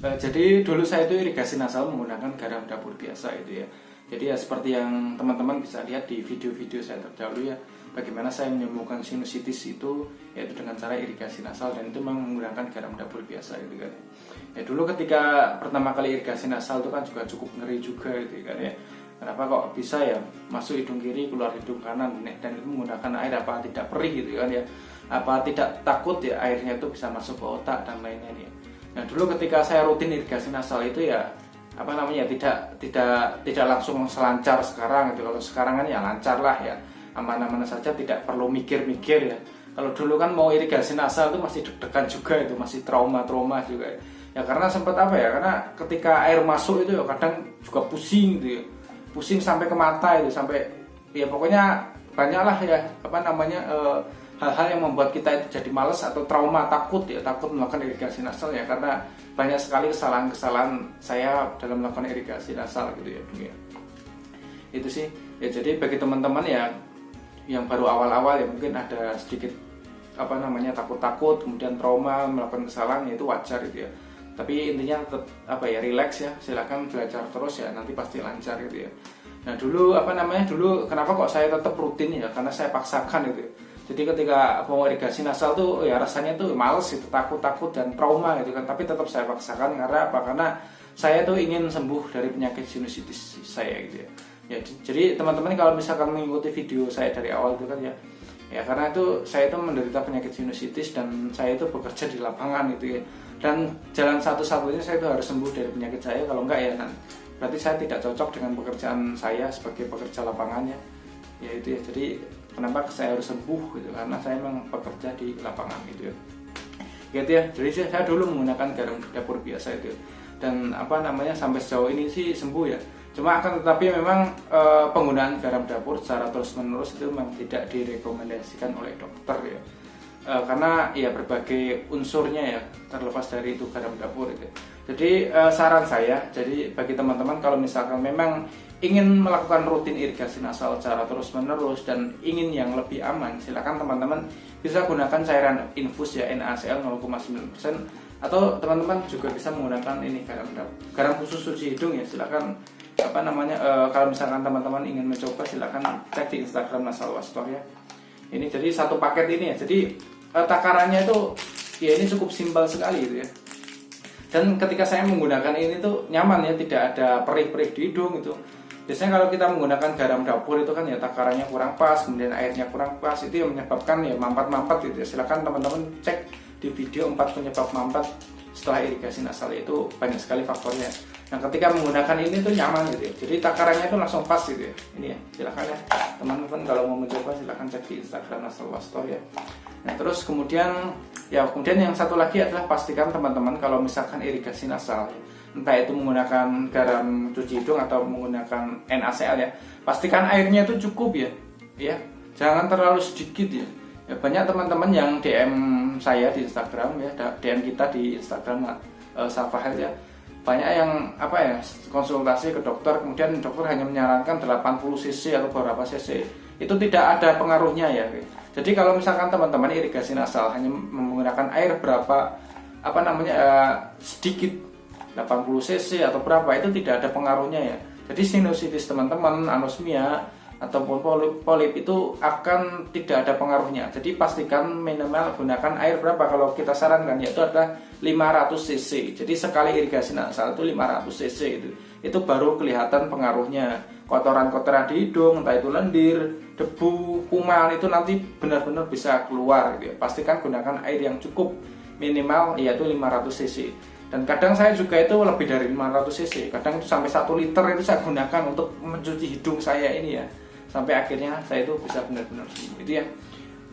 Jadi dulu saya itu irigasi nasal menggunakan garam dapur biasa itu ya. Jadi ya seperti yang teman-teman bisa lihat di video-video saya terdahulu ya, bagaimana saya menyembuhkan sinusitis itu yaitu dengan cara irigasi nasal, dan itu memang menggunakan garam dapur biasa gitu kan. Ya dulu ketika pertama kali irigasi nasal itu kan juga cukup ngeri juga gitu kan ya. Kenapa kok bisa ya masuk hidung kiri keluar hidung kanan, dan itu menggunakan air, apa tidak perih gitu kan ya, apa tidak takut ya airnya itu bisa masuk ke otak dan lainnya nih. Nah dulu ketika saya rutin irigasi nasal itu ya tidak langsung selancar sekarang gitu. Kalau sekarang kan ya lancar lah ya, aman-aman saja, tidak perlu mikir-mikir ya. Kalau dulu kan mau irigasi nasal itu masih deg-degan juga, itu masih trauma juga ya, karena sempat karena ketika air masuk itu ya kadang juga pusing gitu ya, pusing sampai ke mata itu, sampai ya pokoknya banyak lah ya hal-hal yang membuat kita itu jadi malas atau trauma, takut melakukan irigasi nasal ya, karena banyak sekali kesalahan-kesalahan saya dalam melakukan irigasi nasal gitu ya. Itu sih ya. Jadi bagi teman-teman ya yang baru awal-awal ya mungkin ada sedikit takut-takut, kemudian trauma melakukan kesalahan, ya itu wajar gitu ya. Tapi intinya tetap relax ya, silakan belajar terus ya, nanti pasti lancar gitu ya. Nah dulu dulu kenapa kok saya tetap rutin ya, karena saya paksakan gitu ya. Jadi ketika mau irigasi nasal tuh ya rasanya tuh males gitu, takut dan trauma gitu kan, tapi tetap saya paksakan. Karena apa? Karena saya tuh ingin sembuh dari penyakit sinusitis saya gitu ya. Ya jadi teman-teman kalau misalkan mengikuti video saya dari awal itu kan ya karena itu saya itu menderita penyakit sinusitis dan saya itu bekerja di lapangan gitu ya. Dan jalan satu-satunya saya itu harus sembuh dari penyakit saya, kalau enggak ya berarti saya tidak cocok dengan pekerjaan saya sebagai pekerja lapangannya. Ya itu ya, jadi kenapa saya harus sembuh gitu, karena saya memang bekerja di lapangan gitu ya. Gitu ya. Jadi saya dulu menggunakan garam dapur biasa itu. Dan sampai sejauh ini sih sembuh ya. Cuma akan tetapi memang penggunaan garam dapur secara terus-menerus itu memang tidak direkomendasikan oleh dokter ya. Karena ya berbagai unsurnya ya, terlepas dari itu garam dapur itu. Jadi saran saya, jadi bagi teman-teman kalau misalkan memang ingin melakukan rutin irigasi nasal secara terus-menerus dan ingin yang lebih aman, silakan teman-teman bisa gunakan cairan infus ya, NaCl 0,9%, atau teman-teman juga bisa menggunakan ini garam khusus cuci hidung ya. Silakan kalau misalkan teman-teman ingin mencoba, silakan cek di Instagram Nasal Wastor ya. Ini jadi satu paket ini ya. Jadi takarannya itu ya ini cukup simpel sekali gitu ya. Dan ketika saya menggunakan ini tuh nyaman ya, tidak ada perih-perih di hidung itu. Biasanya kalau kita menggunakan garam dapur itu kan ya takarannya kurang pas, kemudian airnya kurang pas, itu yang menyebabkan ya mampat-mampat gitu ya. Silakan teman-teman cek di video 4 penyebab mampat setelah irigasi nasal, itu banyak sekali faktornya. Nah ketika menggunakan ini tuh nyaman gitu ya, jadi takarannya itu langsung pas gitu ya. Ini ya, silakan ya teman-teman kalau mau mencoba, silakan cek di Instagram Nasal Wastor ya. Nah terus kemudian yang satu lagi adalah pastikan teman-teman kalau misalkan irigasi nasal, entah itu menggunakan garam cuci hidung atau menggunakan NaCl ya, pastikan airnya itu cukup ya, jangan terlalu sedikit ya. Ya banyak teman-teman yang DM saya di Instagram ya, DM kita di Instagram Safahel ya, banyak yang konsultasi ke dokter, kemudian dokter hanya menyarankan 80 cc atau berapa cc, itu tidak ada pengaruhnya ya. Jadi kalau misalkan teman-teman irigasi nasal hanya menggunakan air berapa sedikit 80 cc atau berapa, itu tidak ada pengaruhnya ya. Jadi sinusitis teman-teman, anosmia ataupun polip itu akan tidak ada pengaruhnya. Jadi pastikan minimal gunakan air berapa, kalau kita sarankan yaitu adalah 500 cc. Jadi sekali irigasi nasal itu 500 cc itu baru kelihatan pengaruhnya. Kotoran-kotoran di hidung, entah itu lendir, debu, kuman, itu nanti benar-benar bisa keluar gitu ya. Pastikan gunakan air yang cukup, minimal yaitu 500 cc. Dan kadang saya juga itu lebih dari 500 cc, kadang itu sampai 1 liter itu saya gunakan untuk mencuci hidung saya ini ya, sampai akhirnya saya itu bisa benar-benar sembuh itu ya.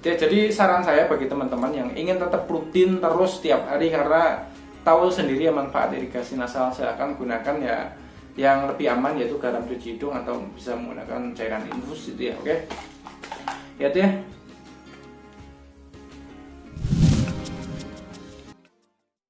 Jadi saran saya bagi teman-teman yang ingin tetap rutin terus setiap hari, karena tahu sendiri ya manfaat irigasi nasal, silakan gunakan ya yang lebih aman, yaitu garam cuci hidung atau bisa menggunakan cairan infus itu ya. Oke ya itu ya.